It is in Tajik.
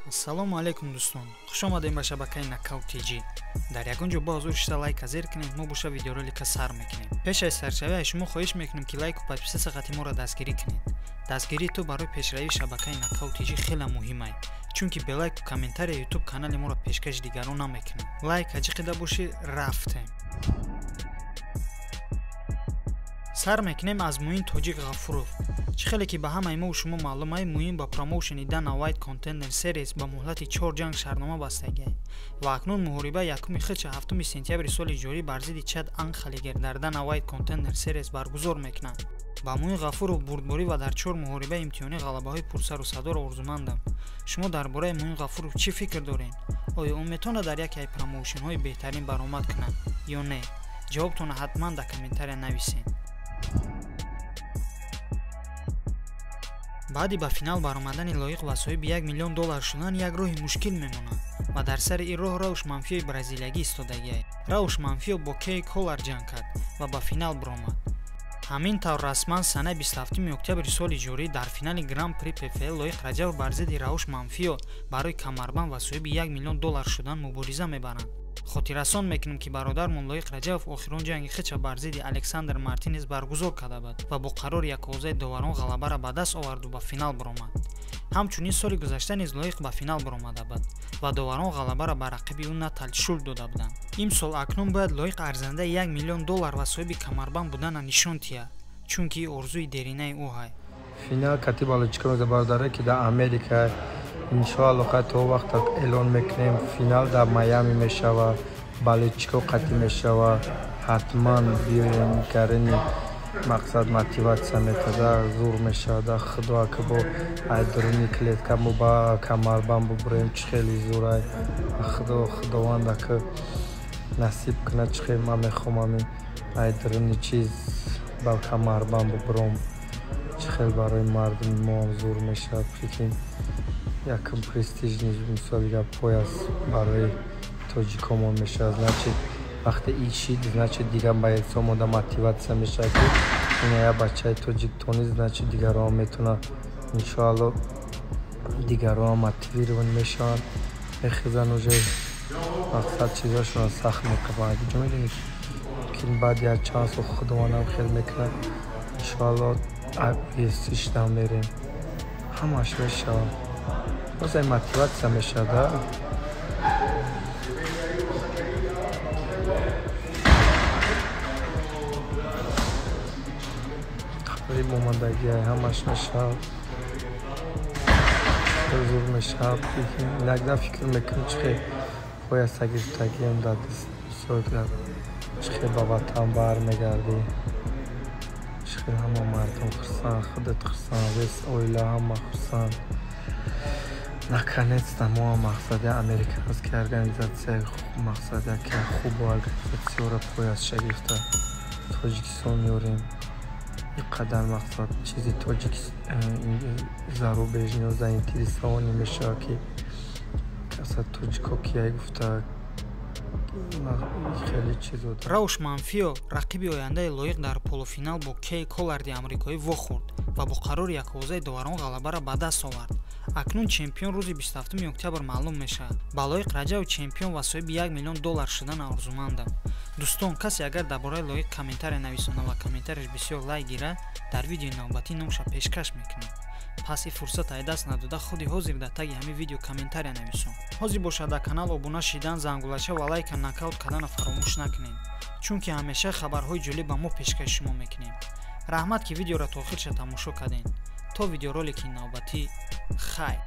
Ассалому алейкум дӯстон, хуш омадем ба шабакаи Knockout TG. Дар ягон ҷо бо ҳузур шуда лайк азер кунед, мо боша видеоролика сар мекунем. Пеш аз саршавии шумо хоҳиш мекунем ки лайку подписа сақати моро дастгирӣ кунед. Дастгирии то барои пешравии шабакаи Knockout TG хеле муҳимай, чунки бе лайку комментария YouTube канали моро пешкаши дигарон намекунад. Лайк ҳаҷиқида боши рафтем. сар мекунем аз Муин Тоҷик Ғафуров. Чӣ хеле ки ба ҳамаи мо шумо маълумай, Муин ба промоушени Dana White Contender Series ба муҳлати 4 ҷанг шаҳрнома бастагиаст ва акнун муҳориба 1 хича 7 сентябри соли ҷорӣ бар зидди Чад Анхалигер дар Dana White Contender Series баргузор мекунад. ба Муин Ғафуров бурдборӣ ва дар 4 муҳориба имтиҳонӣ ғалабаҳои пурсару садоро орзумандам. Шумо дар бораи Муин Ғафуров чӣ фикр доред? Оё он метавонад дар яке аз промоушенҳои беҳтарин баромад кунад ё не? ҷавобтонро ҳатман дар комментария нависед. баъди ба финал баромадани лоиқ ва соҳиби $1 миллион шудан як роҳи мушкил мемонад ва дар сари ин роҳ Рауш Манфиёи бразилиягӣ истодагиаст. Рауш Манфиё бо Кей Коллар ҷанг кард ва ба финал биромад. ҳамин тавр расман санаи 27 октябри соли ҷорӣ дар финали Гран-при ПФЛ Лоиқ Раҷабов бар зидди Рауш Манфиё барои камарбанд ва соҳиби $1 миллион шудан мубориза мебаранд. хотиррасон мекунем ки бародармон Лоиқ Раҷабов охирон ҷанги хича бар зидди Александр Мартинес баргузор карда буд ва бо қарори 11 доварон ғалабаро ба даст оварду ба финал биромад. ҳамчунин соли гузашта низ Лоиқ ба финал биромада буд ва доварон ғалабаро ба рақиби ӯ Наталь Шулт дода буданд. имсол акнун бояд Лоиқ арзандаи $1 миллион ва соҳиби камарбанд будана нишон диҳад, чунки орзуи деринаи ӯ ҳай. финал кати балочка забардаре ки дар Америка иншоалло то вақт эълон мекунем. финал дар Майами мешава, балочка қатъи мешава. ҳатман биёем гарини мақсад мотиватсия метада зур мешавада. худо ки бо айдурини клетка мо ба камарбанд бубурем чӣ хеле зурай. худованда ки насиб кунад чӣ хеле ман мехоҳам ҳамин айдурини чиз ба камарбанд бубурам. чӣ хеле барои мардуми мо зур мешавад. фикрем якм престижни мисолига пояс барои тоҷикомон мешавад. значит вақте ишид значит дигар ба инсон мода мотиватсия мешавад ки ин як бачаи тоҷиктонист, значит дигарон метавонад иншоалло дигарон мотивирован мешаванд, мехезанд уже мақсад чизашон сахт мекунанд. ҷо медонед ки баъди аз чанд сол худовандам хел мекунад. иншоалло естиштам мерем ҳамаш мешавад. бозай мотиватсия мешавад. қариб омадагия ҳамаш мешавад. зур мешавад. инакда фикр мекунем чӣ хеле пояс сагиртагиам дар дистсоида чӣ хеле ба ватан бармегардӣ. чӣ хеле ҳама мардум хурсанд, худат хурсанд, вес оила ҳама хурсанд. наконец-то мо мақсади американс ки организатсияи мақсади ки хуб организатсияро пояс шагифта тоҷикистон ёрем. инқадар мақсад чизи зарубежниё заинтересовани мешавад ки каса тоҷико кияй гуфта хеле чизо. Рауш Манфиё рақиби ояндаи Лоиқ дар полуфинал бо Кей Колларди амрикоӣ вохӯрд ва бо қарори 11 доварон ғалабаро ба даст овард. акнун чемпион рӯзи 27 октябр маълум мешавад. ба Лоиқ Раҷабов чемпион ва соҳиби $1 миллион шудан орзумандам. дӯстон, касе агар дар бораи Лоиқ комментария нависона ва комментарияш бисёр лайк гирад, дар видеои навбатӣ номаша пешкаш мекунам. пас ин фурсат ай даст надода худи ҳозир дар таги ҳамин видео комментария нависон. ҳозир бошад дар канал обуна шидан, зангулаша ва лайка нокаут кардана фаромӯш накунед, чунки ҳамеша хабарҳои ҷолиб ба мо пешкаши шумо мекунем. раҳмат ки видеоро то охирша тамошо кардед. то видеоролики навбатӣ хайр.